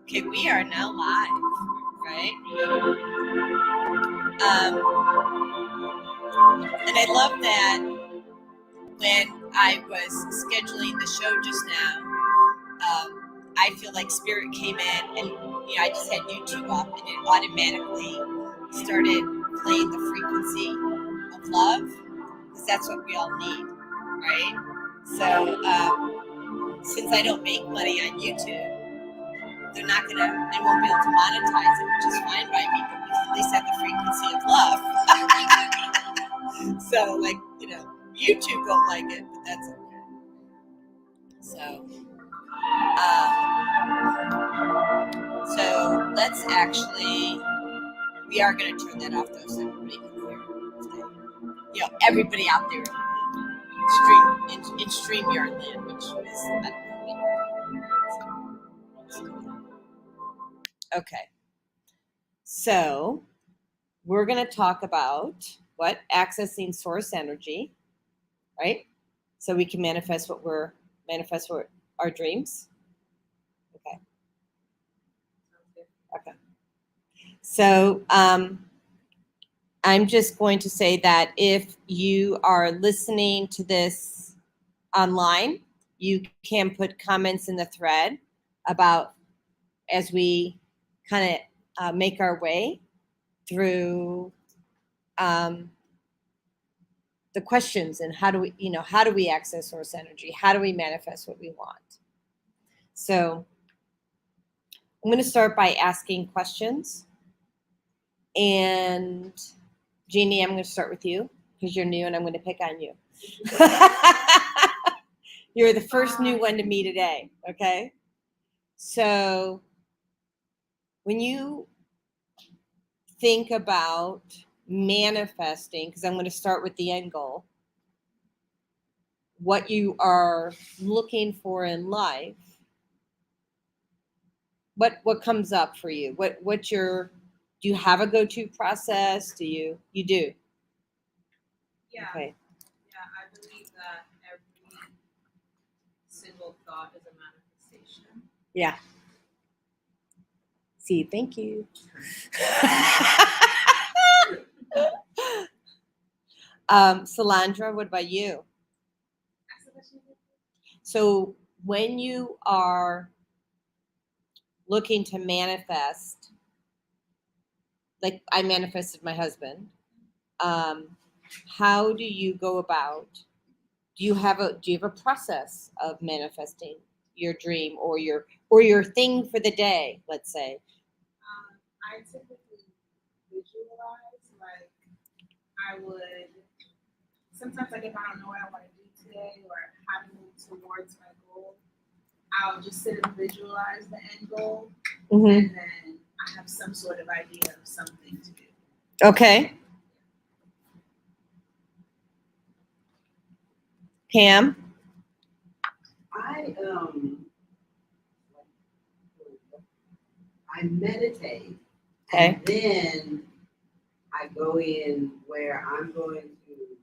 Okay, we are now live, right? And I love that when I was scheduling the show just now, I feel like Spirit came in and I just had YouTube up and it automatically started playing the frequency of love, because that's what we all need, right? So since I don't make money on YouTube, they won't be able to monetize it, which is fine by me, because at least I have the frequency of love. So, like, YouTube don't like it, but that's okay. So let's actually, we are going to turn that off though, so everybody can hear. Everybody out there in StreamYard land, which is, okay. So we're going to talk about what? Accessing source energy, right? So we can manifest our dreams. Okay. Okay. So I'm just going to say that if you are listening to this online, you can put comments in the thread about, as we kind of make our way through the questions, and how do we access source energy? How do we manifest what we want? So I'm going to start by asking questions. And Jeannie, I'm going to start with you because you're new and I'm going to pick on you. You're the first new one to me today, okay? So when you think about manifesting, because I'm going to start with the end goal, what you are looking for in life, what comes up for you? Do you have a go-to process? Do you do? Yeah. Okay. Yeah, I believe that every single thought is a manifestation. Yeah. See, thank you. Salandra, what about you? So when you are looking to manifest, like I manifested my husband, how do you go about? Do you have a process of manifesting your dream or your thing for the day? Let's say. I typically visualize, like I would sometimes, like if I don't know what I want to do today or how to move towards my goal, I'll just sit and visualize the end goal, and then I have some sort of idea of something to do. Okay. Pam? I meditate, okay, and then I go in where I'm going to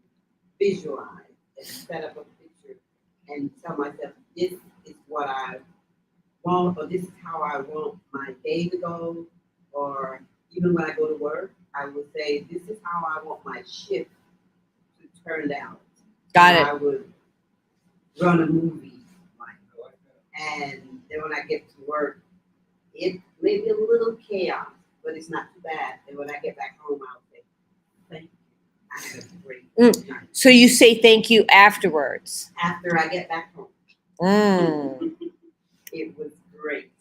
visualize and set up a picture and tell myself, this is what I want, or this is how I want my day to go, or even when I go to work, I would say, this is how I want my shift to turn out. Got it. I would run a movie, and then when I get to work, it may be a little chaos, but it's not too bad. And when I get back home, I'll say, thank you. I had a great night. So you say thank you afterwards? After I get back home. It was great.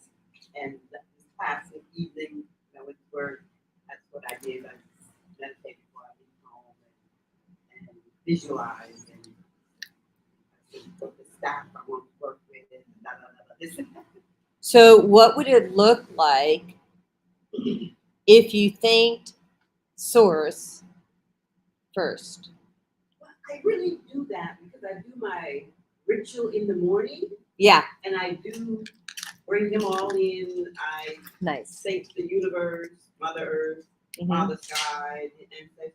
And this past evening, when I went to work, that's what I did. I meditated before I went home and visualized and put the staff I want to work with and blah, blah, blah, this and that. So what would it look like if you thanked Source first? Well, I really do that because I do my ritual in the morning. Yeah. And I do bring them all in. I Nice. thank the universe, Mother Earth, Mhm. Father Sky, the ancestors.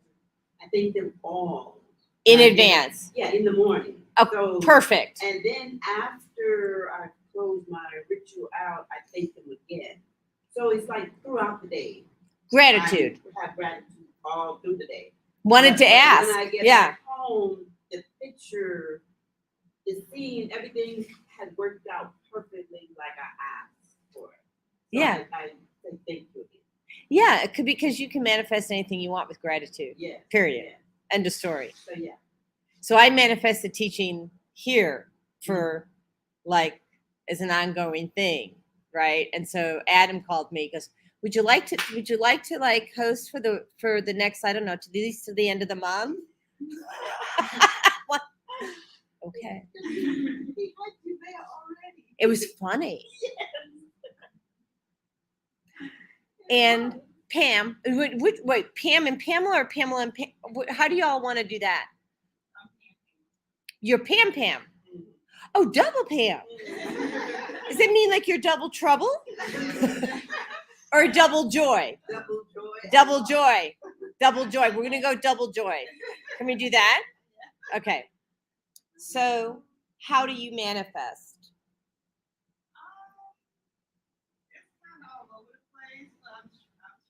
I thank them all. In And I advance. Yeah, in the morning. Oh, So, perfect. and then after I close my ritual out, I thank them again. So it's like throughout the day. Gratitude. I have gratitude all through the day. Wanted to But ask. When I get Yeah. back home, the picture, the scene, everything has worked out perfectly like I asked for. So Yeah. I say thank you again. Yeah, it could be because you can manifest anything you want with gratitude. Yeah. Period. Yeah. End of story. So yeah. So I manifest the teaching here for like as an ongoing thing, right? And so Adam called me, goes, would you like to like host for the next, I don't know, to at least to the end of the month? What? Okay. He had you there already. It was funny. And Pam, wait, Pam and Pamela or Pamela and Pam? How do y'all want to do that? You're Pam Pam. Oh, double Pam. Does that mean like you're double trouble? Or double joy? Double joy. Double joy. Double joy. We're going to go double joy. Can we do that? Okay. So, how do you manifest? It's kind of all over the place. I'm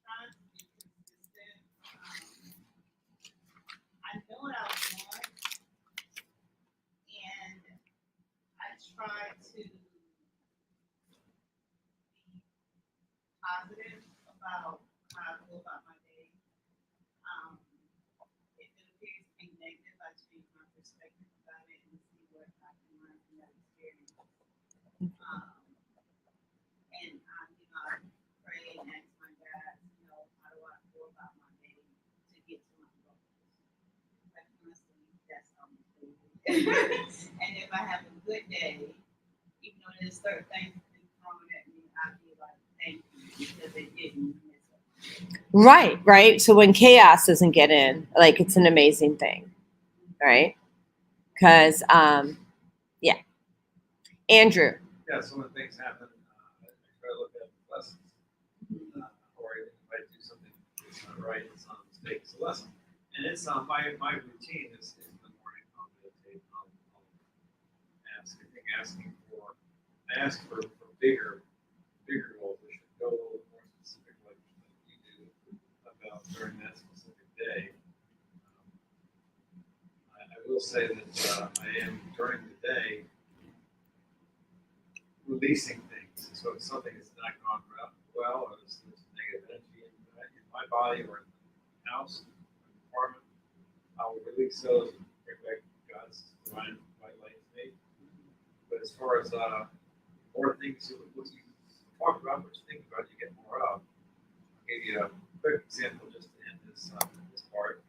trying to be consistent. I know what I want, and I try to be positive about how I feel about my day. If it appears to be negative, I change my perspective about it and see what I can learn from that experience. And I pray and ask my God, how do I feel about my day to get to my goals? Like honestly, that's how I'm feeling. And if I have a good day, even though there's certain things that been thrown at me, I'll be like, thank you, because it didn't mess up. Right. So when chaos doesn't get in, like it's an amazing thing, right? Because, yeah. Andrew. Yeah, so when things happen, I try to look at the lessons. Or if I do something that's not right, it's not a mistake, it's a lesson. And it's my routine is in the morning, I'll meditate, I'll ask, I think I ask for bigger goals. We should go a little more specific, like you do, about during that specific day. I will say that I am during the day releasing things. So if something is not going well, or there's negative energy in my body or in the house, or the apartment, I will release those and bring back God's divine white light to me. But as far as more things what you talk about, what you think about, you get more of. I'll give you a quick example just to end this part.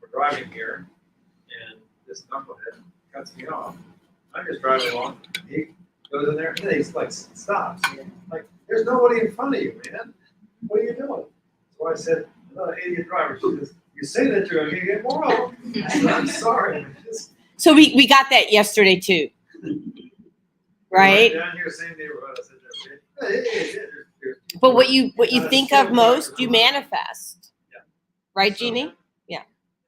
We're driving here, and this knucklehead cuts me off. I'm just driving along. He goes in there, and he's like, stops. Like, there's nobody in front of you, man. What are you doing? So I said, another idiot driver. She says, you say that you're going to get more of them. I said, I'm sorry. Man. So we got that yesterday too. Right? Down here, same neighborhood. I said, But what you think of most, you manifest. Yeah. Right, Jeannie? Yeah.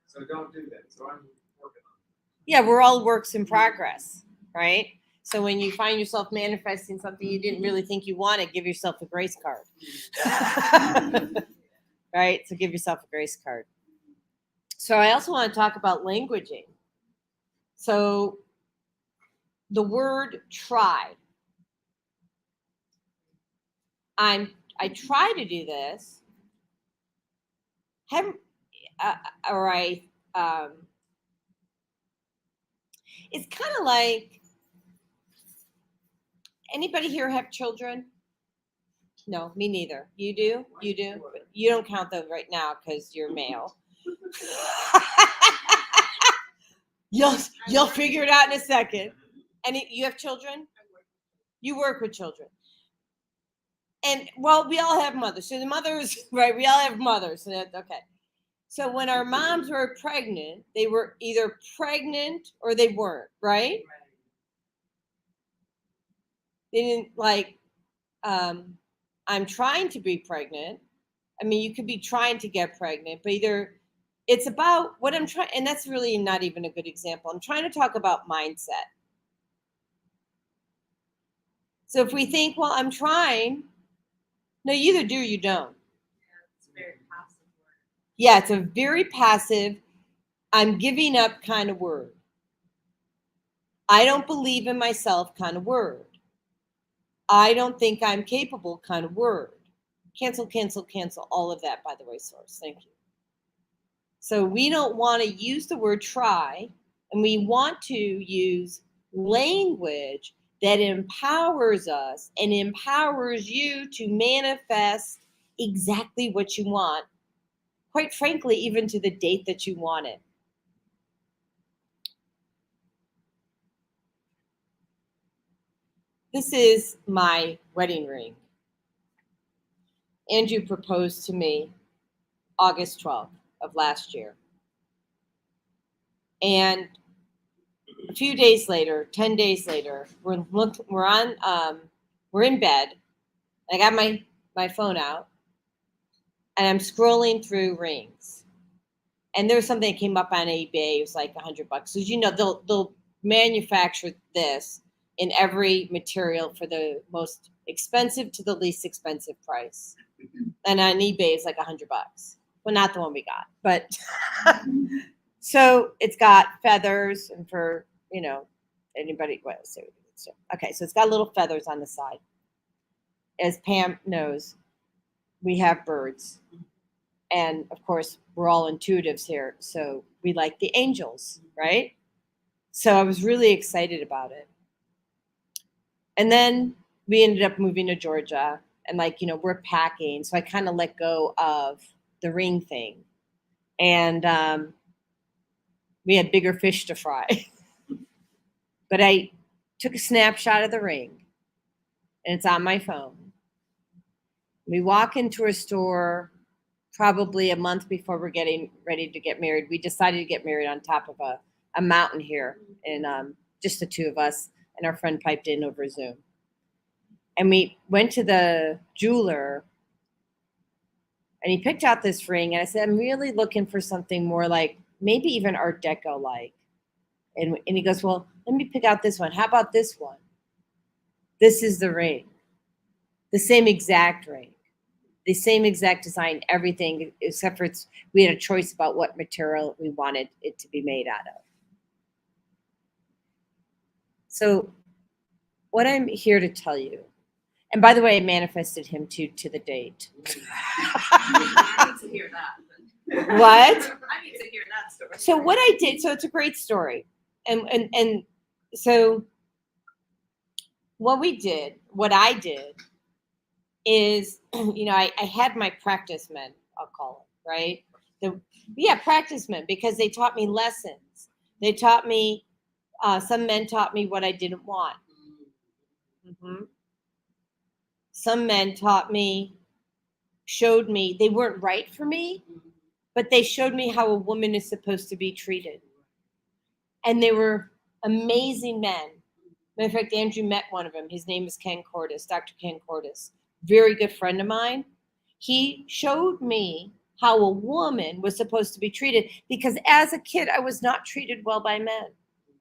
So don't do that. So I'm working on it. Yeah, we're all works in progress, right? So when you find yourself manifesting something you didn't really think you wanted, give yourself a grace card. Right? So give yourself a grace card. So I also want to talk about languaging. So the word try. I try to do this. It's kind of like, anybody here have children? No, me neither. You do? You do? But you don't count them right now because you're male. You'll figure it out in a second. And you have children? You work with children. And well, we all have mothers. So the mothers, right? We all have mothers. So that's okay. So when our moms were pregnant, they were either pregnant or they weren't, right? They didn't I'm trying to be pregnant. I mean, you could be trying to get pregnant, but either it's about what I'm trying, and that's really not even a good example. I'm trying to talk about mindset. So if we think, well, I'm trying, no, you either do or you don't. It's a very passive word. Yeah, it's a very passive, I'm giving up kind of word. I don't believe in myself kind of word. I don't think I'm capable kind of word. Cancel, cancel, cancel. All of that, by the way, source. Thank you. So we don't want to use the word try, and we want to use language that empowers us and empowers you to manifest exactly what you want. Quite frankly, even to the date that you want it. This is my wedding ring. Andrew proposed to me August 12th of last year. And a few days later, 10 days later, we're in bed. I got my phone out and I'm scrolling through rings. And there was something that came up on eBay. It was like $100. Because you know, they'll manufacture this in every material for the most expensive to the least expensive price. And on eBay, it's like $100. Well, not the one we got, but so it's got feathers, and for anybody, well, so okay, so it's got little feathers on the side. As Pam knows, we have birds, and of course, we're all intuitives here, so we like the angels, right? So I was really excited about it, and then we ended up moving to Georgia. And we're packing. So I kind of let go of the ring thing. And we had bigger fish to fry. But I took a snapshot of the ring. And it's on my phone. We walk into a store probably a month before we're getting ready to get married. We decided to get married on top of a mountain here. And just the two of us. And our friend piped in over Zoom. And we went to the jeweler, and he picked out this ring. And I said, I'm really looking for something more like maybe even Art Deco like. And he goes, well, let me pick out this one. How about this one? This is the ring. The same exact ring. The same exact design, everything, except for we had a choice about what material we wanted it to be made out of. So what I'm here to tell you, and by the way, I manifested him to the date. I need to hear that. What? I need to hear that story. So what I did, so it's a great story. And so what I did is, I had my practice men, I'll call it, right? Practice men, because they taught me lessons. They taught me, some men taught me what I didn't want. Mm-hmm. Some men showed me, they weren't right for me, but they showed me how a woman is supposed to be treated. And they were amazing men. Matter of fact, Andrew met one of them. His name is Ken Cordes, Dr. Ken Cordes. Very good friend of mine. He showed me how a woman was supposed to be treated, because as a kid, I was not treated well by men.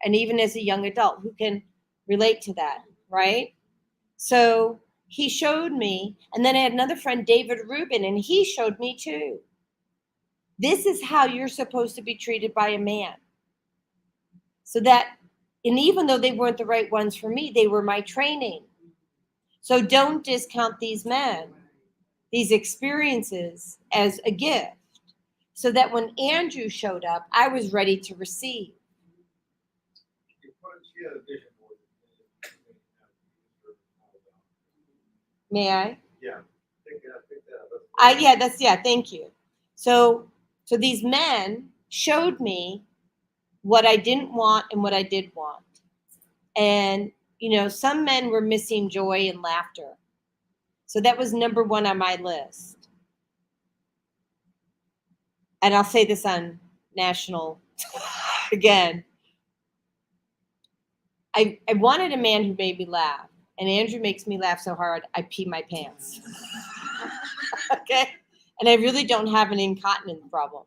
And even as a young adult, who can relate to that, right? So he showed me, and then I had another friend, David Rubin, and he showed me too. This is how you're supposed to be treated by a man. So that, and even though they weren't the right ones for me, they were my training. So don't discount these men, these experiences, as a gift, so that when Andrew showed up, I was ready to receive. She had a vision board. May I? Yeah. Pick that up. Thank you. So these men showed me what I didn't want and what I did want. And, some men were missing joy and laughter. So that was number one on my list. And I'll say this on national again. I wanted a man who made me laugh. and Andrew makes me laugh so hard, I pee my pants. Okay? And I really don't have an incontinence problem.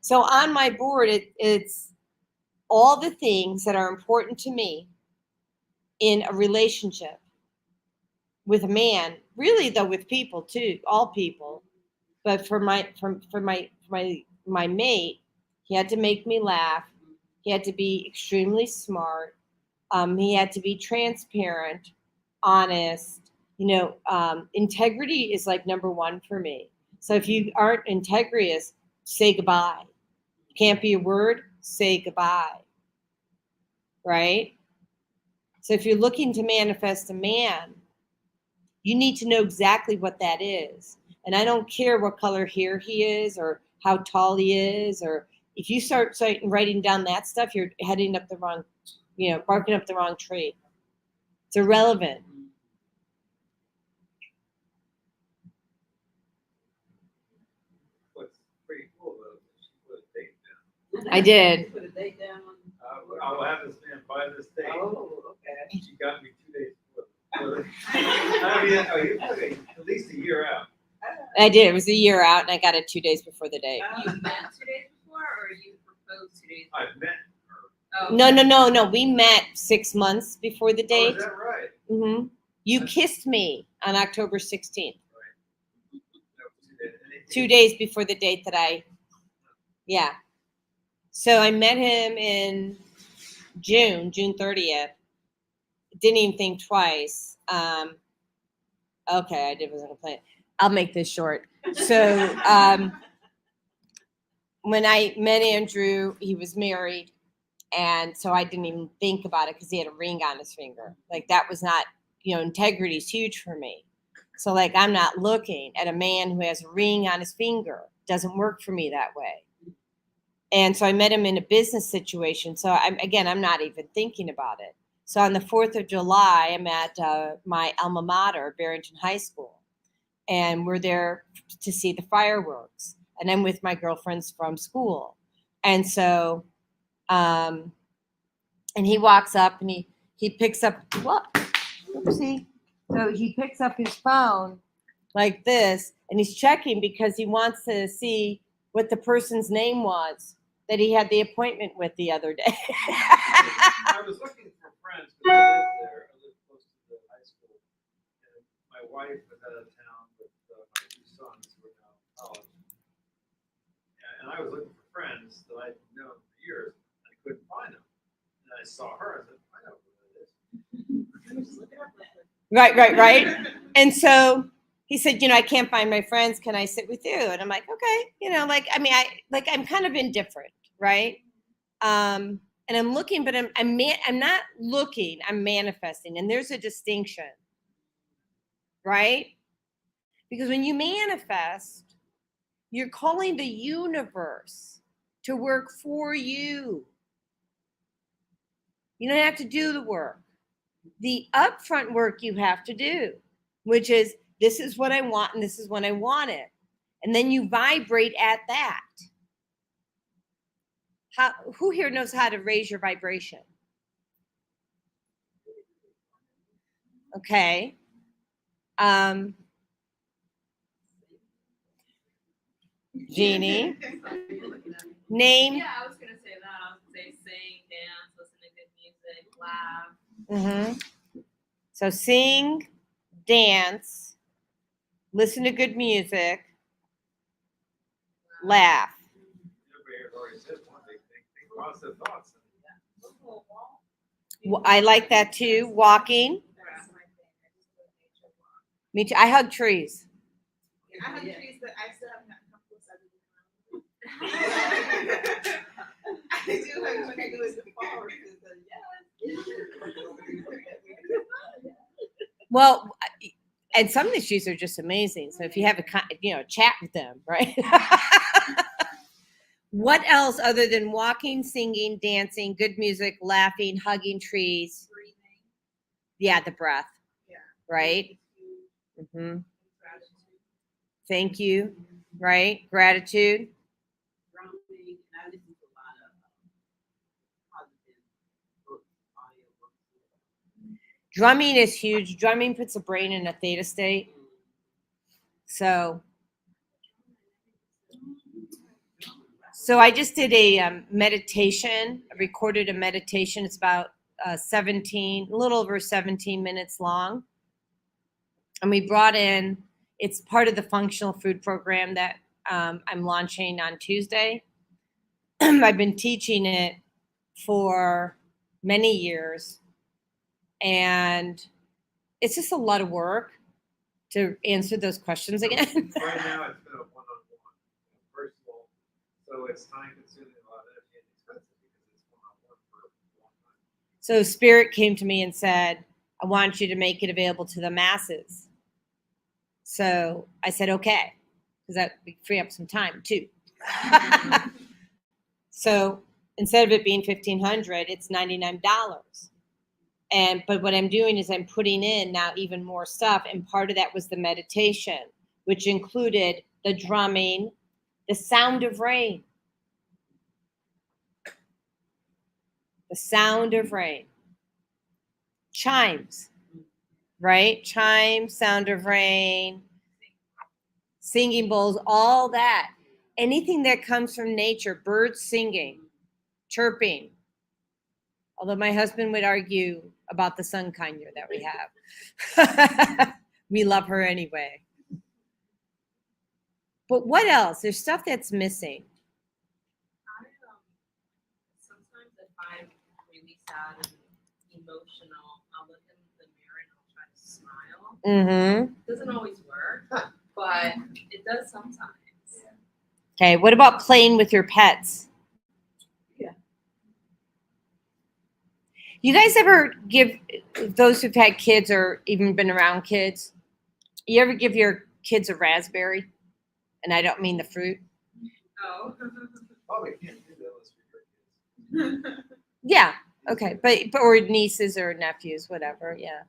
So on my board, it's all the things that are important to me in a relationship with a man, really though with people too, all people. But for my mate, he had to make me laugh. He had to be extremely smart. He had to be transparent, honest. Integrity is like number one for me. So if you aren't integrous, say goodbye. Can't be a word, say goodbye. Right? So if you're looking to manifest a man, you need to know exactly what that is. And I don't care what color hair he is or how tall he is, or if you start writing down that stuff, you're heading up the wrong, barking up the wrong tree. It's irrelevant. What's pretty cool though, is she put a date down. I did. Put a date down on. I will have this man by this date. Oh, okay. She got me 2 days before. You put it at least a year out. I did. It was a year out, and I got it 2 days before the date. You met 2 days before, or you proposed 2 days? I've met her. Oh, No. We met 6 months before the Oh, date. is that right? Mm-hmm. You kissed me on October 16th, No, 2 days. 2 days before the date that yeah. So I met him in June 30th. Didn't even think twice. Okay, wasn't gonna play it. I'll make this short. So when I met Andrew, he was married. And so I didn't even think about it because he had a ring on his finger. Like that was not, integrity is huge for me. So like I'm not looking at a man who has a ring on his finger. Doesn't work for me that way. And so I met him in a business situation. So I'm not even thinking about it. So on the 4th of July, I'm at my alma mater, Barrington High School. And we're there to see the fireworks. And I'm with my girlfriends from school. And so, and he walks up and he picks up, oopsie. So he picks up his phone like this, and he's checking because he wants to see what the person's name was that he had the appointment with the other day. I was looking for friends because I lived there. I lived close to the high school. And my wife was out of town with my 2 sons who are now in college. And I was looking for friends that I'd known for years. And I couldn't find them. And I saw her. I said, I know who that is. Right. And so he said, I can't find my friends. Can I sit with you? And I'm like, okay. I'm kind of indifferent, right? And I'm looking, but I'm not looking. I'm manifesting, and there's a distinction, right? Because when you manifest, you're calling the universe to work for you. You don't have to do the work. The upfront work you have to do, which is this is what I want and this is when I want it. And then you vibrate at that. Who here knows how to raise your vibration? Okay. Jeannie, name. Yeah, I was gonna say that. I was gonna say sing, dance, listen to good music, laugh. Mm-hmm. So sing, dance, listen to good music, laugh. Everybody already said one. They think positive thoughts. I like that too. Walking. Me too. I hug trees. I have trees that I still haven't gotten comfortable. I do like when I go to the forest. Well, and some of these trees are just amazing. So if you have a chat with them, right? What else other than walking, singing, dancing, good music, laughing, hugging trees? Breathing. Yeah, the breath. Yeah. Right. Gratitude. Mm-hmm. Thank you. Right. Gratitude. Grounding, and I listen to a lot of positive books, audio books. Drumming is huge. Drumming puts the brain in a theta state. So I just did a meditation. I recorded a meditation. It's about a little over 17 minutes long. And we brought in, it's part of the functional food program that I'm launching on Tuesday. I've been teaching it for many years. And it's just a lot of work to answer those questions again. Right now, it's been a one-on-one, personal, so it's time-consuming, a lot of energy, and expensive because it's one-on-one for a long time. So Spirit came to me and said, I want you to make it available to the masses. So I said, okay, because that would free up some time too. So instead of it being $1,500, it's $99. But what I'm doing is I'm putting in now even more stuff. And part of that was the meditation, which included the drumming, the sound of rain. The sound of rain. Chimes, right? Chimes, sound of rain, singing bowls, all that. Anything that comes from nature, birds singing, chirping. Although my husband would argue about the sun conure that we have. We love her anyway. But what else? There's stuff that's missing. Sometimes if I'm really sad and emotional, I'll look in the mirror and I'll try to smile. Mm-hmm. Doesn't always work, but it does sometimes. Okay, what about playing with your pets? Yeah. You guys ever give, those who've had kids or even been around kids, you ever give your kids a raspberry? And I don't mean the fruit. Oh. Probably can't do that unless you're kids. Yeah, okay, but or nieces or nephews, whatever. Yeah.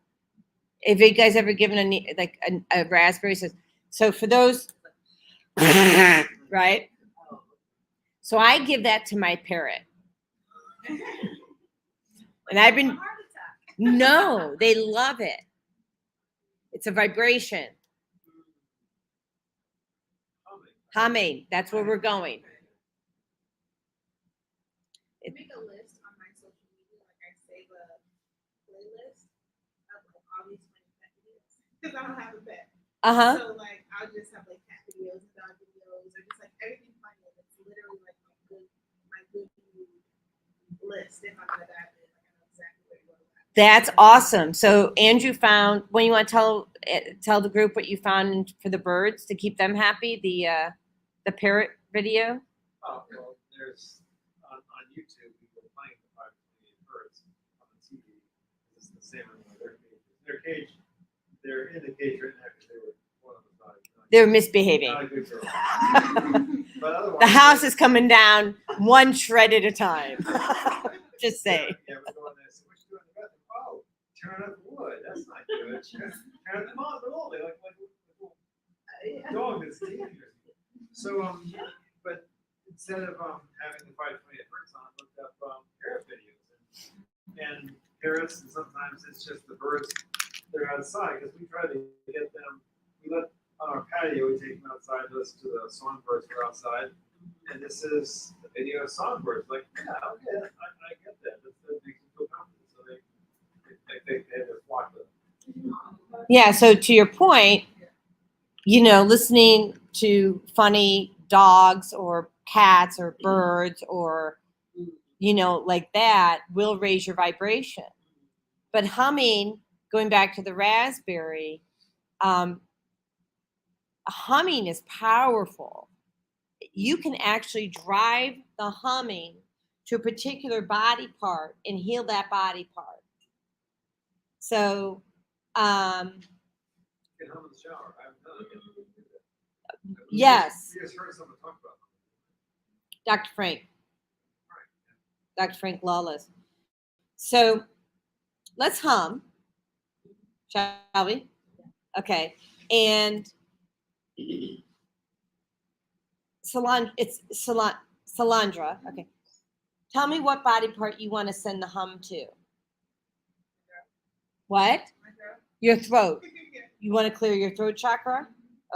If you guys ever given a raspberry, so for those, right? So I give that to my parrot. And I've been, no, they love it. It's a vibration. Humming, that's where we're going. I make a list on my social media, like I save a playlist of like all these funny pet videos because I don't have a pet. Uh-huh. So like I'll just have like cat videos, dog videos, or just like everything funny. And it's literally like my good mood list. If I'm gonna dive in, like I know exactly where to go. That's awesome. So Andrew found, when you want to tell the group what you found for the birds to keep them happy, the parrot video. Oh, well, there's on YouTube people playing the 528 birds on the TV. It's the same in their cage. They're in the cage right now because they were one of the five. They're misbehaving. Not a good girl. But otherwise, The house is coming down one shred at a time. Just say. Yeah, we're going there. So what you doing in the bathroom? Oh, turn up the wood. That's not good. Turn them on. They're all like a little dog that's eating. So but instead of having the 528 birds on, I looked up parrot videos and parrots, and sometimes it's just the birds that are outside because we try to get them. We let on our patio. We take them outside, listen to the songbirds that are outside, and this is the video of songbirds. Like, yeah, okay, I get that. That makes them feel confident. So they have their flock with them. Yeah, so to your point, listening to funny dogs or cats or birds or, like that will raise your vibration. But humming, going back to the raspberry, humming is powerful. You can actually drive the humming to a particular body part and heal that body part. So, You can hum in the shower. I haven't done it yet. yes, You just heard someone talk about it. Dr. Frank. Dr. Frank Lawless. So let's hum, shall we? Okay. And Salandra. Okay. Tell me what body part you want to send the hum to. What? My throat. Your throat. You want to clear your throat chakra?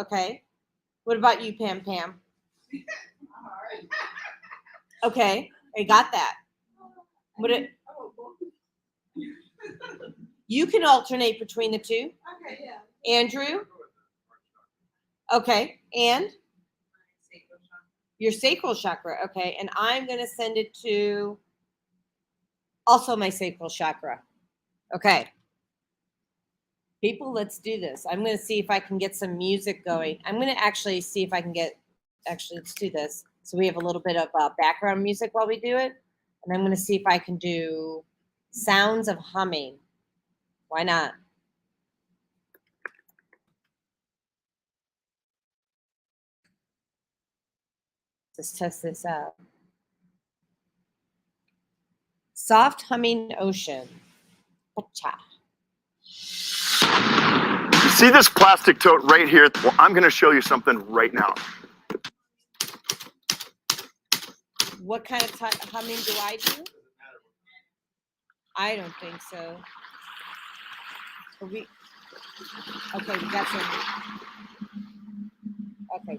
Okay. What about you, Pam Pam? Alright. Okay, I got that. What it, you can alternate between the two. Okay, yeah. Andrew? Okay. And Sacral chakra. your sacral chakra. Okay. And I'm going to send it to also my sacral chakra. Okay. People, let's do this. I'm going to see if I can get some music going. I'm going to actually see if I can let's do this. So we have a little bit of background music while we do it. And I'm going to see if I can do sounds of humming. Why not? Let's test this out. Soft humming ocean. Pacha. See this plastic tote right here? Well, I'm going to show you something right now. What kind of humming do I do? I don't think so. But okay, we got some. Okay.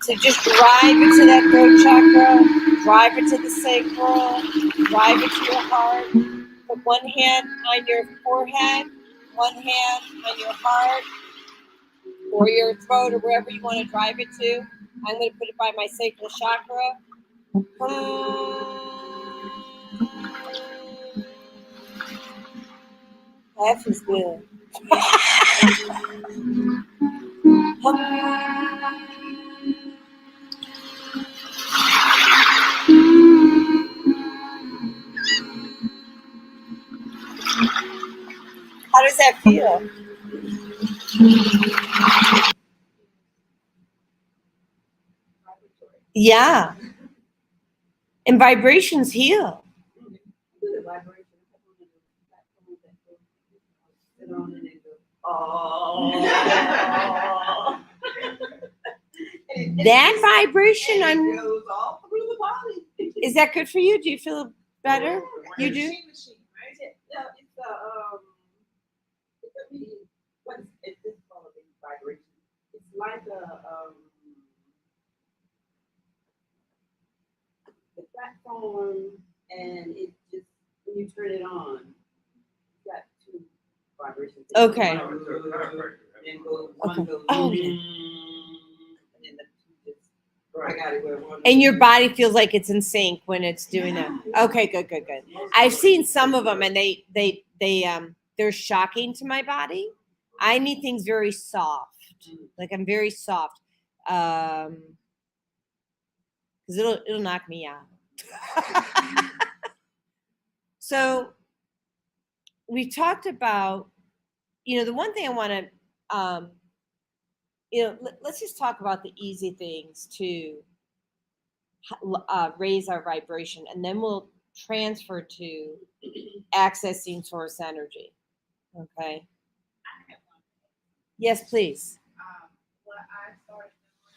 So just drive it to that throat chakra, drive it to the sacral, drive it to your heart. Put one hand on your forehead, one hand on your heart, or your throat, or wherever you want to drive it to. I'm going to put it by my sacral chakra. That feels good. How does that feel? Yeah. And vibrations heal. The vibration. Sit on it and go, oh. That vibration And on it goes all through the body. is that good for you? Do you feel better? You do? Machine, right? Yeah, it's it could be what's it's just called a vibration. It's like the platform, and it just when you turn it on, you got two vibrations. Okay. One goes, one Okay. goes, Oh, yeah. and then the two just. I got it where one. And your body feels like it's in sync when it's doing that. Okay, good. I've seen some of them and they're shocking to my body. I need things very soft. Like I'm very soft. Because it'll knock me out. So we talked about, the one thing I want to, let's just talk about the easy things to raise our vibration, and then we'll transfer to accessing source energy. Okay. I have one. Yes, please. What I started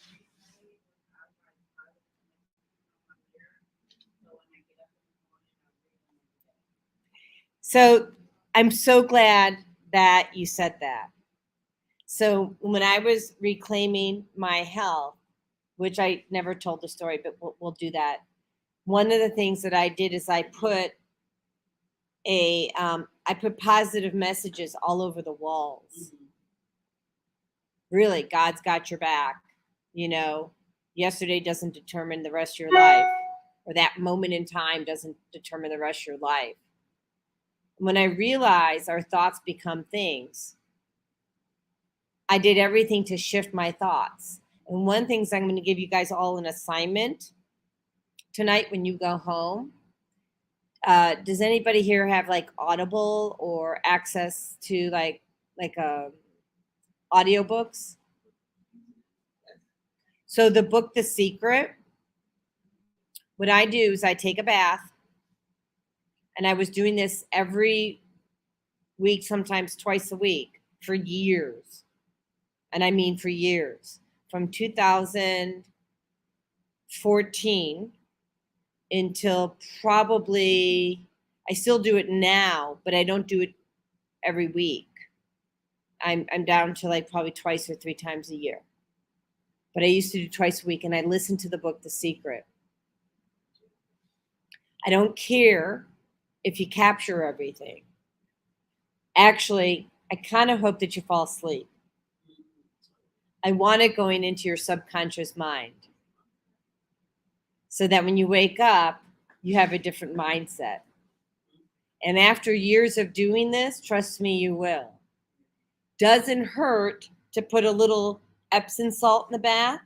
doing recently was I was like, I was on my mirror. So when I get up in the morning, I read them. So I'm so glad that you said that. So when I was reclaiming my health, which I never told the story, but we'll do that. One of the things that I did is I put positive messages all over the walls. Really, God's got your back. Yesterday doesn't determine the rest of your life, or that moment in time doesn't determine the rest of your life. When I realized our thoughts become things, I did everything to shift my thoughts. And one thing is I'm going to give you guys all an assignment tonight when you go home. Does anybody here have like Audible or access to like audiobooks. So the book, The Secret, what I do is I take a bath, and I was doing this every week, sometimes twice a week for years. And I mean for years. From 2014 until probably, I still do it now, but I don't do it every week. I'm down to like probably twice or three times a year. But I used to do twice a week, and I listened to the book, The Secret. I don't care if you capture everything. Actually, I kind of hope that you fall asleep. I want it going into your subconscious mind so that when you wake up, you have a different mindset. And after years of doing this, trust me, you will. Doesn't hurt to put a little Epsom salt in the bath,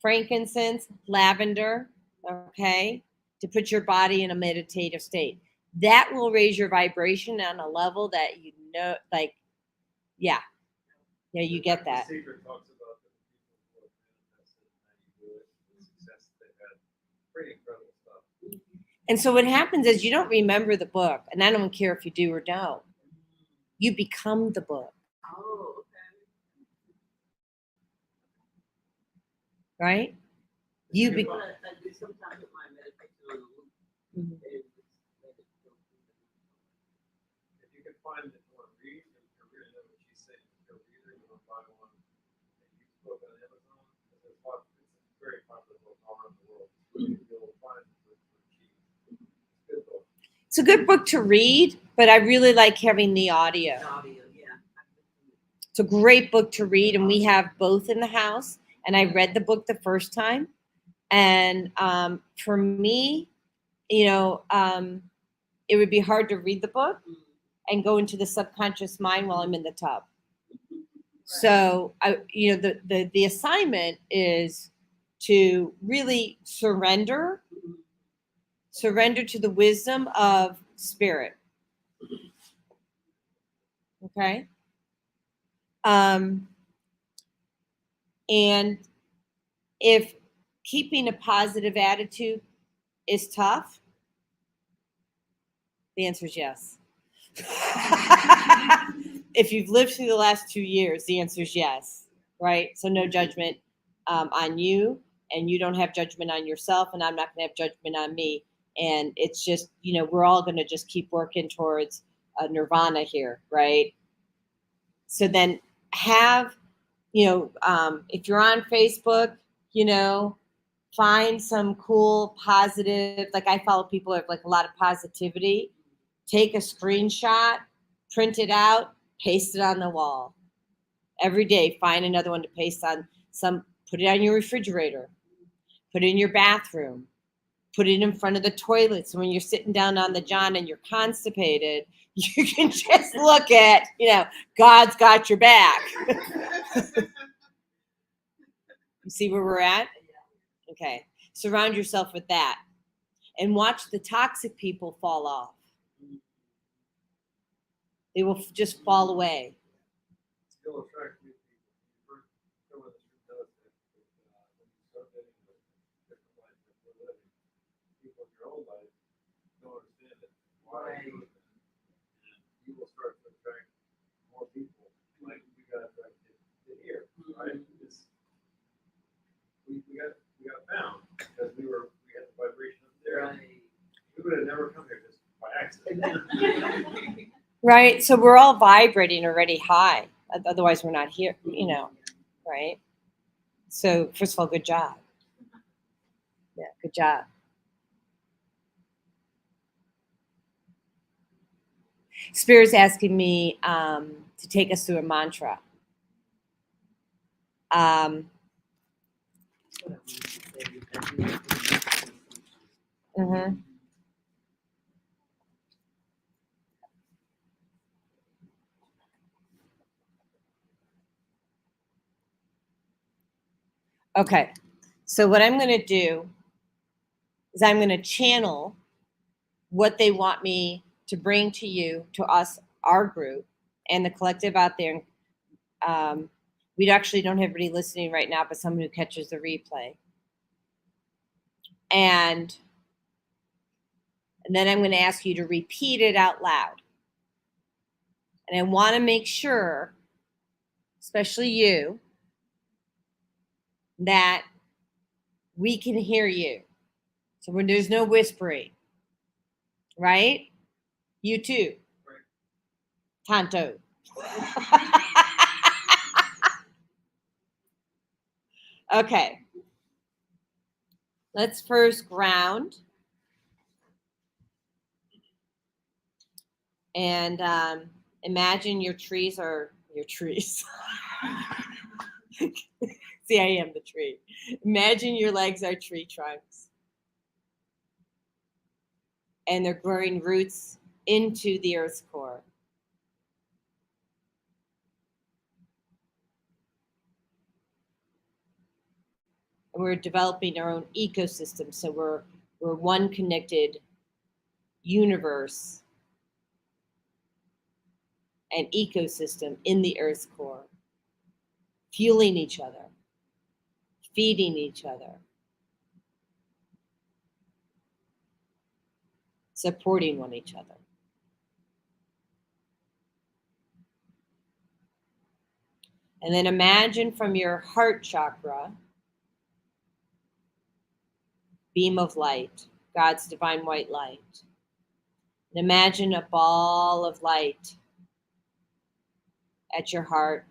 frankincense, lavender, okay, to put your body in a meditative state. That will raise your vibration on a level that you know, like, yeah, you get that. The Secret talks about the people who have manifested and how you do it, the success that they've had. Pretty incredible stuff. And so what happens is you don't remember the book, and I don't care if you do or don't. You become the book, Oh, okay. right? You If be, you I do sometimes with my meditation on the loop. Mhm. And just let it go through if you can find it or read, if you really know what she's saying, you're a reader, you want to buy one, and you can book on Amazon, because there's a lot, it's a very popular book all around the world. You'll find it for cheap. It's a good book. it's a good book to read, but I really like having the audio. the audio, yeah. It's a great book to read, and we have both in the house. And I read the book the first time, and for me, it would be hard to read the book and go into the subconscious mind while I'm in the tub. So the assignment is to really surrender to the wisdom of spirit. Okay. And if keeping a positive attitude is tough, the answer is yes. If you've lived through the last 2 years, the answer is yes, right? So no judgment on you, and you don't have judgment on yourself, and I'm not going to have judgment on me. And it's just, we're all going to just keep working towards nirvana here, right? So then have, if you're on Facebook, find some cool, positive, like I follow people who have like a lot of positivity. Take a screenshot, print it out, paste it on the wall. Every day, find another one to paste on put it on your refrigerator, put it in your bathroom, put it in front of the toilet. So when you're sitting down on the john and you're constipated, you can just look at, God's got your back. You see where we're at? Okay. Surround yourself with that and watch the toxic people fall off. They will just fall away. Still attract new people. First, someone that does that, when you start getting the different life that we're living, people in your own life don't understand it. Why are you doing that? And you will start to attract more people. Like we got attracted to here, right? We got found because we had the vibration up there. Right. We would have never come here just by accident. Right. So we're all vibrating already high. Otherwise, we're not here, right? So, first of all, good job. Yeah, good job. Spirit's asking me to take us through a mantra. Mm-hmm. Okay, so what I'm going to do is I'm going to channel what they want me to bring to you, to us, our group, and the collective out there, We actually don't have anybody listening right now, but someone who catches the replay. And then I'm going to ask you to repeat it out loud. And I want to make sure, especially you, that we can hear you. So when there's no whispering, right? You too. Tanto. Okay. Let's first ground. And imagine your trees are your trees. See, I am the tree. Imagine your legs are tree trunks. And they're growing roots into the earth's core. And we're developing our own ecosystem. So we're one connected universe and ecosystem in the earth's core, fueling each other, feeding each other, supporting one each other. And then imagine from your heart chakra, beam of light, God's divine white light. And imagine a ball of light at your heart.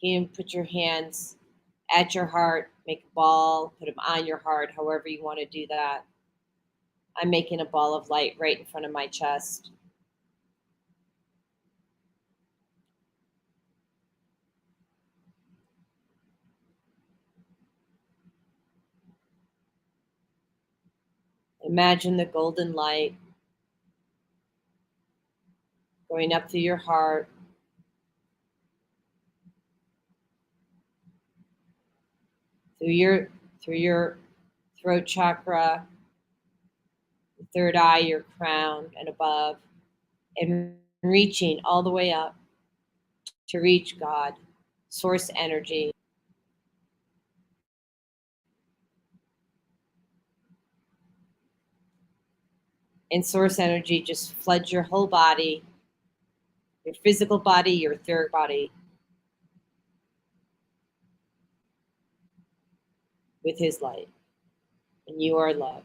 You can put your hands at your heart, make a ball, put them on your heart, however you want to do that. I'm making a ball of light right in front of my chest. Imagine the golden light going up through your heart, through your throat chakra, the third eye, your crown, and above, and reaching all the way up to reach God, source energy. And source energy just floods your whole body, your physical body, your etheric body, with his light. And you are love.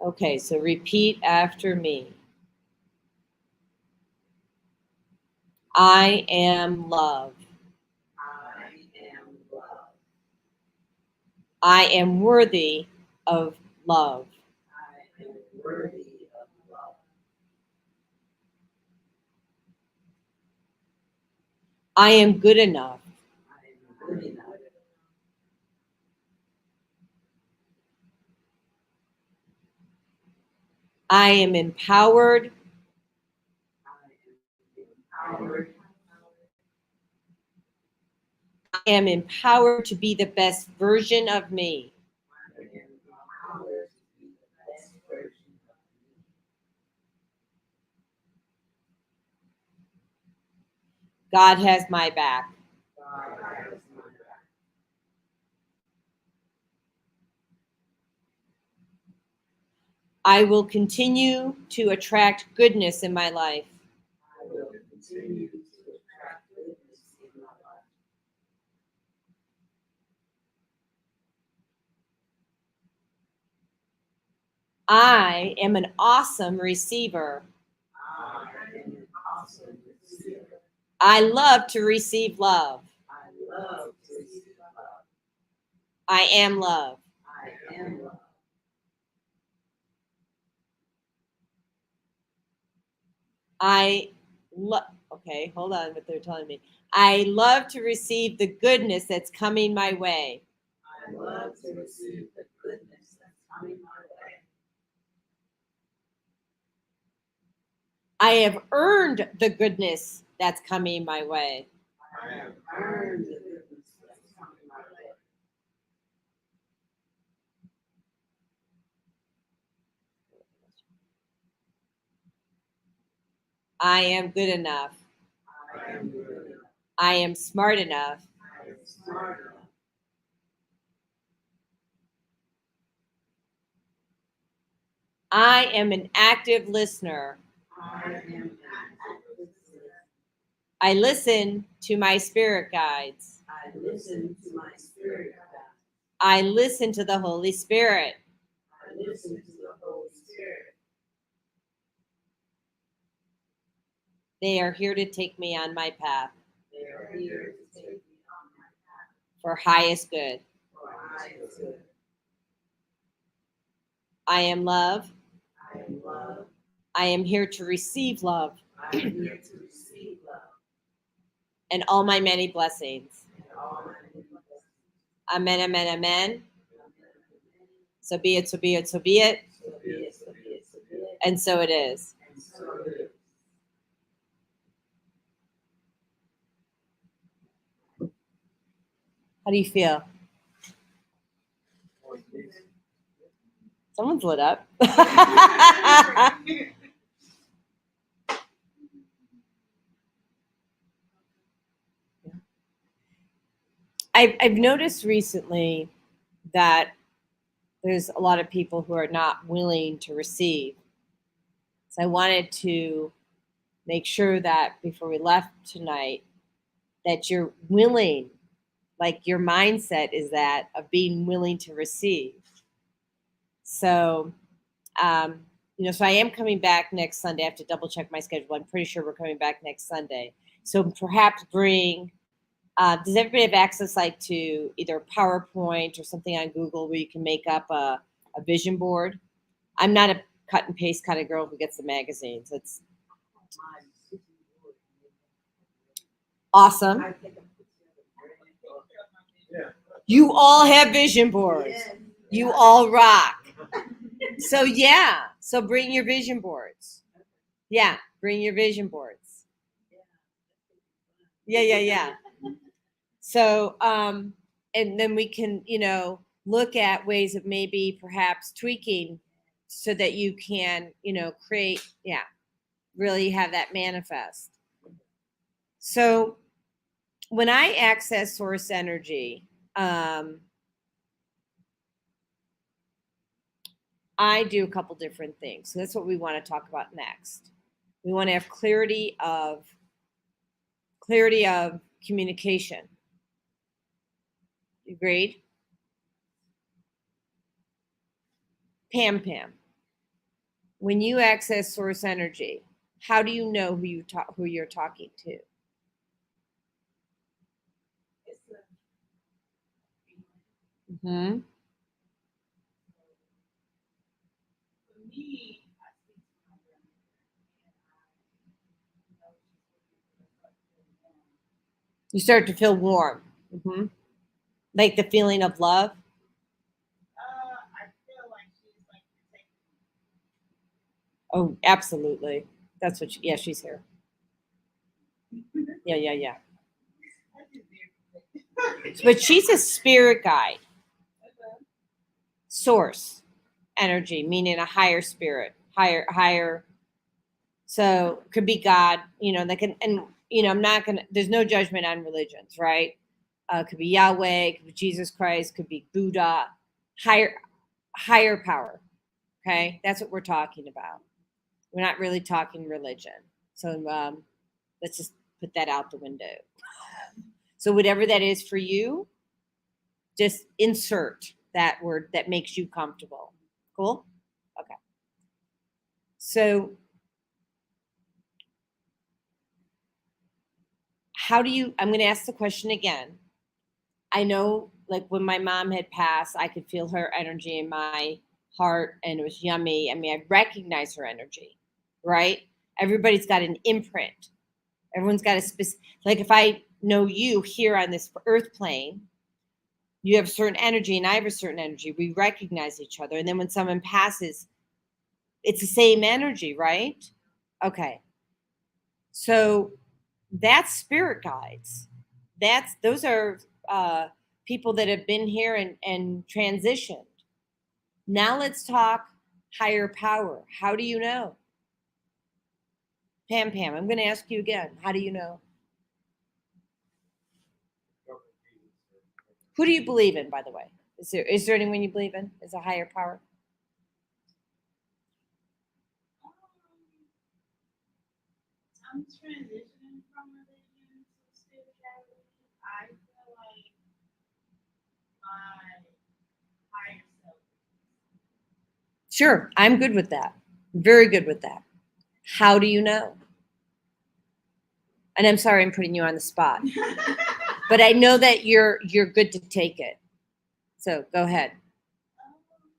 Okay, so repeat after me. I am love. I am love. I am worthy of love. I am worthy of love. I am good enough. I am good enough. I am empowered. I am empowered. I am empowered to be the best version of me. I am empowered to be the best version of me. God has my back. God has my back. I will continue to attract goodness in my life. I will continue to attract goodness in my life. I am an awesome receiver. I am an awesome receiver. I love to receive love. I love to receive love. I am love. I am love. Okay, hold on what they're telling me. I love to receive the goodness that's coming my way. I love to receive the goodness that's coming my way. I have earned the goodness that's coming my way. I have earned the goodness that's coming my way. I am good enough. I am good enough. I am smart enough. I am smart enough. I am an active listener. I am an active listener. I listen to my spirit guides. I listen to my spirit guide. I listen to the Holy Spirit. I listen to the Holy Spirit. They are here to take me on my path They are here to take me on my path for highest good. for highest good. I am love. I am love. I am here to receive love I am here to receive love and all my many blessings. and all my many blessings. Amen, amen, amen. So be it, so be it, so be it. So be it, so be it, so be it. And so it is. And so it is. How do you feel? Someone's lit up. I've noticed recently that there's a lot of people who are not willing to receive. So I wanted to make sure that before we left tonight, that you're willing, like your mindset is that of being willing to receive. So, so I am coming back next Sunday. I have to double check my schedule. I'm pretty sure we're coming back next Sunday. So perhaps bring. Does everybody have access like to either PowerPoint or something on Google where you can make up a vision board? I'm not a cut and paste kind of girl who gets the magazines. It's awesome. I think I'm Yeah. You all have vision boards. Yes. You all rock. So yeah. So bring your vision boards. Yeah, bring your vision boards. Yeah. So and then we can, look at ways of maybe perhaps tweaking so that you can, create, really have that manifest. So when I access source energy, I do a couple different things. So that's what we want to talk about next. We want to have clarity of communication. Agreed? Pam, when you access source energy, how do you know who you're talking to? It's a Mm-hmm. for me, I speak to my grandmother, and I know she's looking for the You start to feel warm. Mm-hmm. Like the feeling of love. I feel like she's like protecting me. Oh, absolutely. That's what she's here. Yeah. I just very protective. But she's a spirit guide. Source energy, meaning a higher spirit, higher. So could be God, I'm not gonna. There's no judgment on religions, right? Could be Yahweh, could be Jesus Christ, could be Buddha, higher power. Okay, that's what we're talking about. We're not really talking religion. So let's just put that out the window. So whatever that is for you, just insert that word that makes you comfortable. Cool? Okay. So I'm going to ask the question again. I know, like when my mom had passed, I could feel her energy in my heart and it was yummy. I mean, I recognize her energy, right? Everybody's got an imprint. Everyone's got a specific, like if I know you here on this earth plane, you have a certain energy and I have a certain energy. We recognize each other. And then when someone passes, it's the same energy, right? Okay. So that's spirit guides. Those are people that have been here and transitioned. Now let's talk higher power. How do you know? Pam, I'm going to ask you again. How do you know? Government reasons or- Who do you believe in, by the way? Is there anyone you believe in as a higher power? I'm transitioning from religion to spirituality. I feel like my higher self. Sure, I'm good with that. Very good with that. How do you know? And I'm sorry I'm putting you on the spot, but I know that you're good to take it. So go ahead.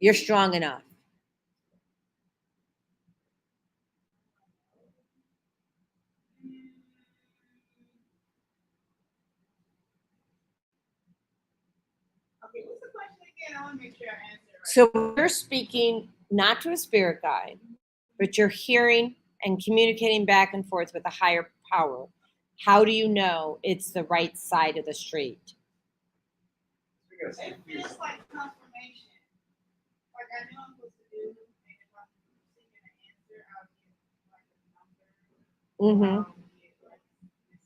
You're strong enough. Okay, what's the question again? I want to make sure I answer it right. So you're speaking not to a spirit guide, but you're hearing and communicating back and forth with a higher power. How do you know it's the right side of the street? We got It some feels like confirmation. Like I know I'm supposed to do, and if I'm seeking an answer, I'll get like a number. Mm-hmm. I'll get like this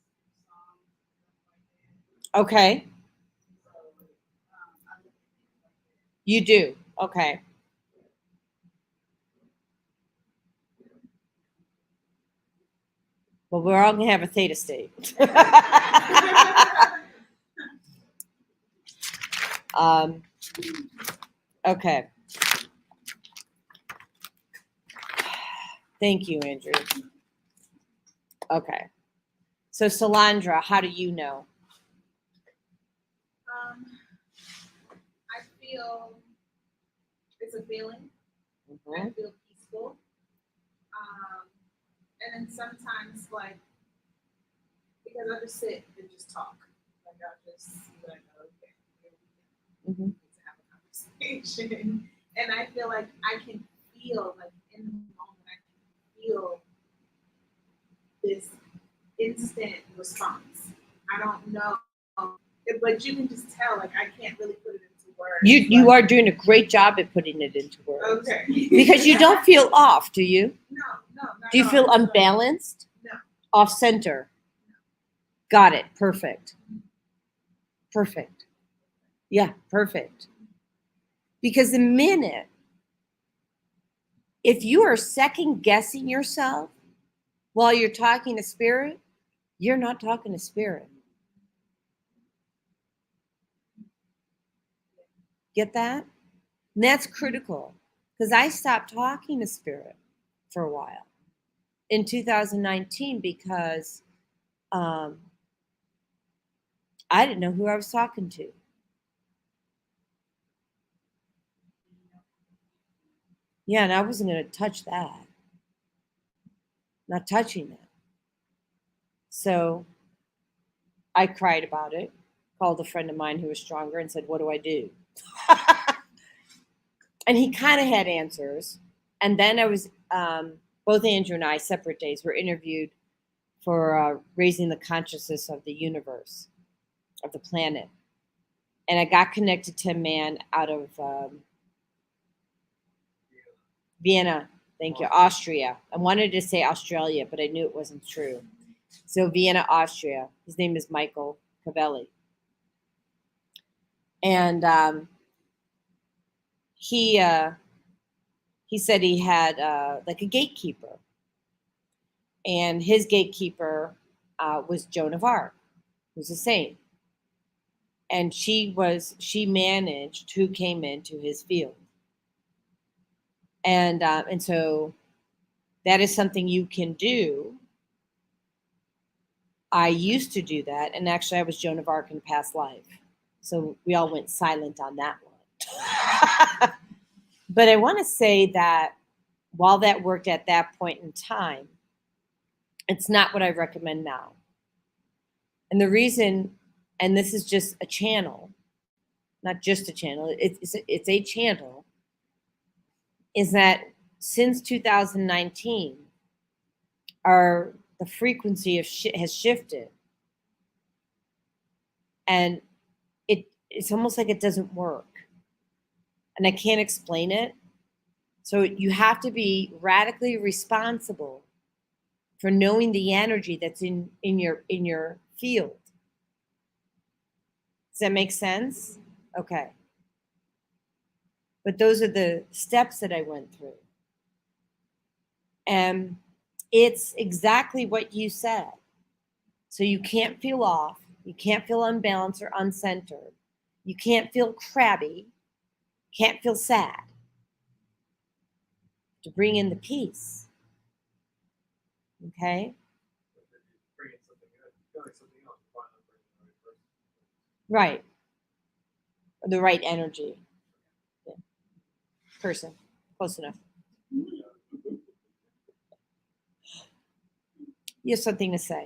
song, stuff like that. Okay, So I look at things like that. you do. Okay. Well, we're all gonna have a theta state. Okay. Thank you, Andrew. Okay. So, Salandra, how do you know? I feel it's a feeling. I Mhm. feel peaceful. And then sometimes like because I just sit and just talk. Like I'll just see like okay, here we go. Mhm. To have a conversation. And I feel like I can feel like in the moment I can feel this instant response. I don't know. But you can just tell, like I can't really put it into words. You like, are doing a great job at putting it into words. okay. Because you don't feel off, do you? No, not Do you at feel all. unbalanced? No. Off center? Got it. Perfect. Perfect. Yeah, perfect. Because the minute, if you are second guessing yourself while you're talking to spirit, you're not talking to spirit. Get that? And that's critical because I stopped talking to spirit for a while in 2019 because I didn't know who I was talking to. Yeah, and I wasn't going to touch that. Not touching that. So I cried about it, called a friend of mine who was stronger and said, "What do I do?" And he kind of had answers. And then I was, both Andrew and I, separate days, were interviewed for raising the consciousness of the universe, of the planet. And I got connected to a man out of Vienna, thank you, Austria. I wanted to say Australia, but I knew it wasn't true. So Vienna, Austria. His name is Michael Cavelli. And he said he had like a gatekeeper. And his gatekeeper was Joan of Arc, who's a saint. And she managed who came into his field. And so that is something you can do. I used to do that, and actually I was Joan of Arc in past life. So we all went silent on that one. But I want to say that while that worked at that point in time, it's not what I recommend now. And the reason, and this is just a channel, not just a channel, it's a channel, is that since 2019, the frequency of has shifted, and it's almost like it doesn't work, and I can't explain it. So you have to be radically responsible for knowing the energy that's in your field. Does that make sense? Okay. But those are the steps that I went through. And it's exactly what you said. So you can't feel off. You can't feel unbalanced or uncentered. You can't feel crabby. Can't feel sad. To bring in the peace. Okay? But then you bring in something else, you feel like something else, you find out bring the right person. Right. The right energy. Yeah. Person. Close enough. You have something to say. I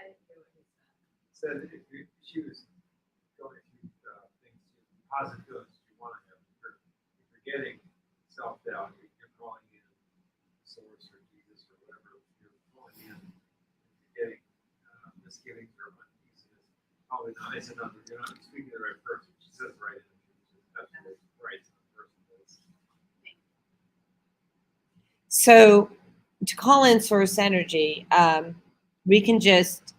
didn't hear what he said. Said if she was going through things, positive feelings you want to have, if you're getting self-doubt, you're calling in source or Jesus or whatever, you're calling in, you're getting misgivings or uneasiness, probably not, it's another, you're not speaking to the right person. She says the right energy, which is absolutely right to the person that's. So to call in source energy, we can just,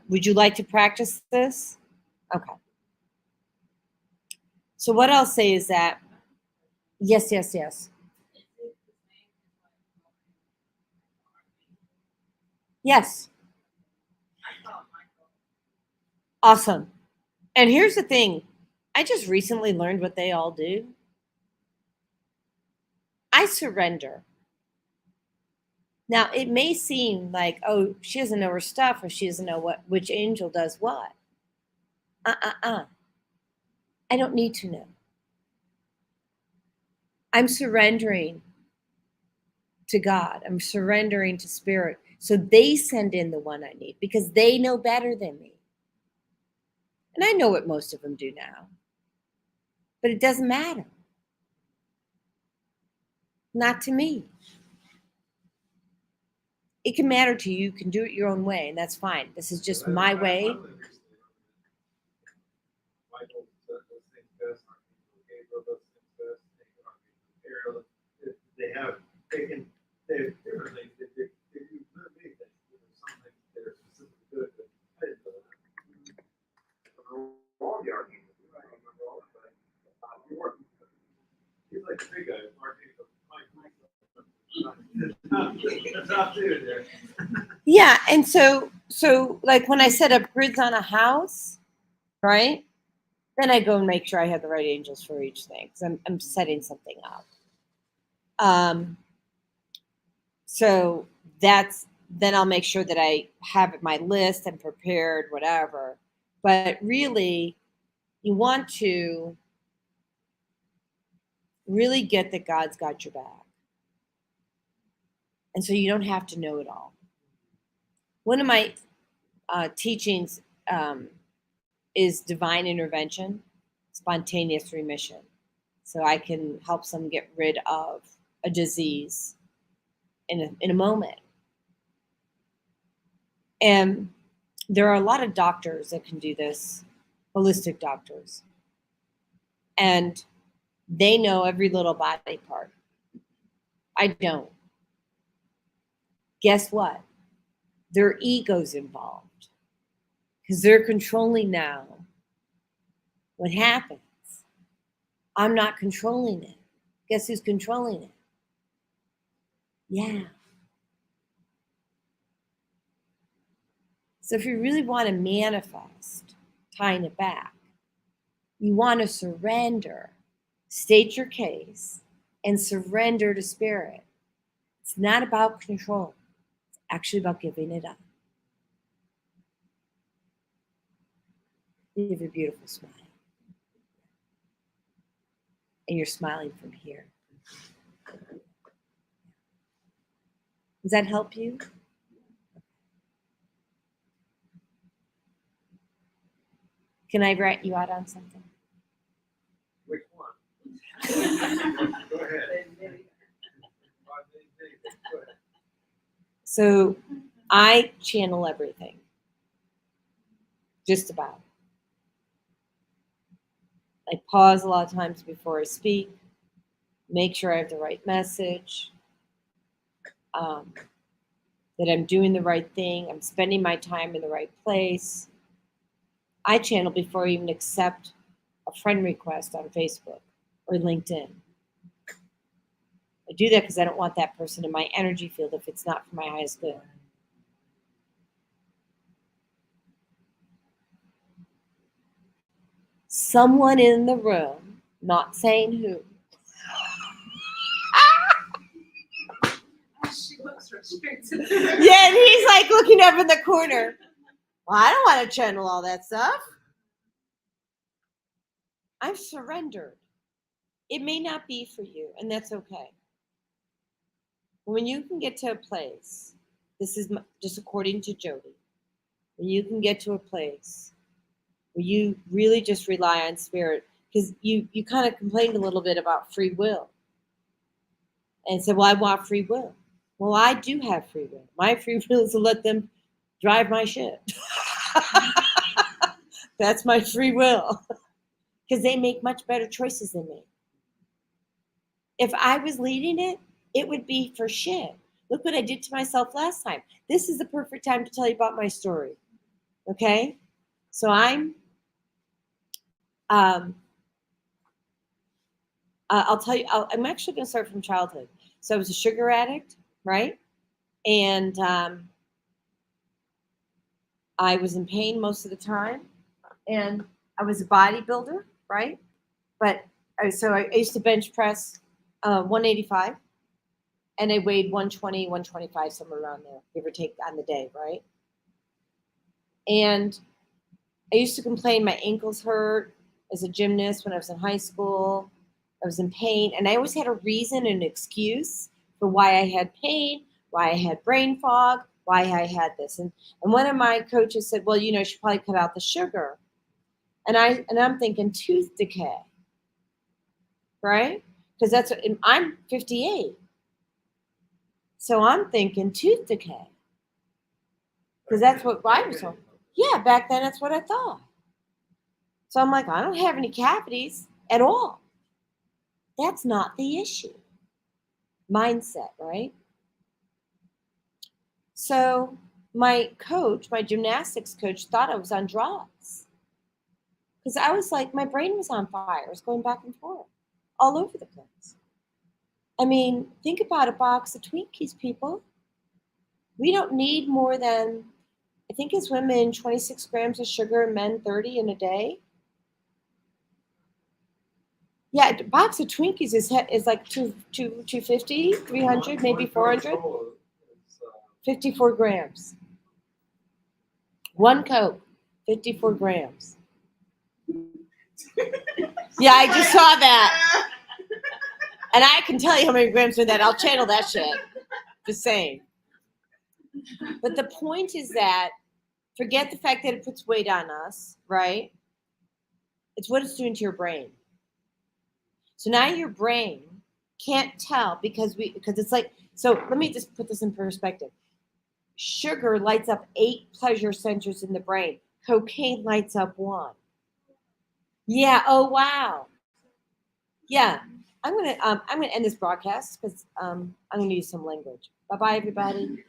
would you like to practice this? Okay. So what I'll say is that, yes. Is it the same as Yes. I thought Michael. Awesome. And here's the thing. I just recently learned what they all do. I surrender. Now, it may seem like, oh, she doesn't know her stuff or she doesn't know which angel does what. I don't need to know. I'm surrendering to God. I'm surrendering to spirit. So they send in the one I need because they know better than me. And I know what most of them do now. But it doesn't matter. Not to me. It can matter to you. You can do it your own way, and that's fine. This is just my way. Michael does those things best, Archangel Gabriel does things best, Archangel Ariel, they have taken, they're different things, they do many things, there's some things that are specifically good, but I didn't know that. I don't know all the archangels, I don't remember all of them, but you work. He's like the big guy, Archangel Mike. That's not too there. Yeah, and so like when I set up grids on a house, right? Then I go and make sure I have the right angels for each thing because I'm setting something up. So then I'll make sure that I have my list and prepared, whatever. But really, you want to really get that God's got your back. And so you don't have to know it all. One of my teachings is divine intervention, spontaneous remission. So I can help some get rid of a disease in a moment. And there are a lot of doctors that can do this, holistic doctors. And they know every little body part. I don't. Guess what? Their ego's involved because they're controlling now what happens. I'm not controlling it. Guess who's controlling it? Yeah. So if you really want to manifest, tying it back, you want to surrender, state your case, and surrender to spirit. It's not about control. It's actually about giving it up. You have a beautiful smile. And you're smiling from here. Does that help you? Can I write you out on something? Which one? Go ahead. Go ahead. So I channel everything. Just about. I pause a lot of times before I speak, make sure I have the right message. that I'm doing the right thing, I'm spending my time in the right place. I channel before I even accept a friend request on Facebook or LinkedIn. I do that because I don't want that person in my energy field if it's not for my highest good. Someone in the room, not saying who, She looks restricted. yeah, and he's like looking up in the corner. Well, I don't want to channel all that stuff. I've surrendered. It may not be for you, and that's okay. When you can get to a place, this is just according to Jody, when you can get to a place where you really just rely on spirit, because you kind of complained a little bit about free will and said, well, I want free will. Well, I do have free will. My free will is to let them drive my shit. That's my free will, because they make much better choices than me. If I was leading it, it would be for shit. Look what I did to myself last time. This is the perfect time to tell you about my story. Okay? So I'll tell you, I'm actually going to start from childhood. So I was a sugar addict, right? And I was in pain most of the time. And I was a bodybuilder, right? But so I used to bench press 185. And I weighed 120, 125, somewhere around there, give or take on the day, right? And I used to complain my ankles hurt as a gymnast when I was in high school. I was in pain. And I always had a reason and an excuse for why I had pain, why I had brain fog, why I had this. And one of my coaches said, well, you should probably cut out the sugar. And I'm thinking tooth decay, right? Because that's what, I'm 58. So I'm thinking tooth decay. Because that's what I was told. Yeah, back then that's what I thought. So I'm like, I don't have any cavities at all. That's not the issue. Mindset, right? So my coach, my gymnastics coach, thought I was on drugs. Because I was like, my brain was on fire. I was going back and forth all over the place. I mean, think about a box of Twinkies, people. We don't need more than, I think as women, 26 grams of sugar, and men 30 in a day. Yeah, a box of Twinkies is like 250, 300, maybe 400. 54 grams. One Coke, 54 grams. Yeah, I just saw that. And I can tell you how many grams are that. I'll channel that shit. Just saying. But the point is that forget the fact that it puts weight on us, right? It's what it's doing to your brain. So now your brain can't tell because it's like, so let me just put this in perspective. Sugar lights up 8 pleasure centers in the brain. Cocaine lights up 1. Yeah. Oh, wow. Yeah. I'm gonna end this broadcast because I'm gonna use some language. Bye bye, everybody.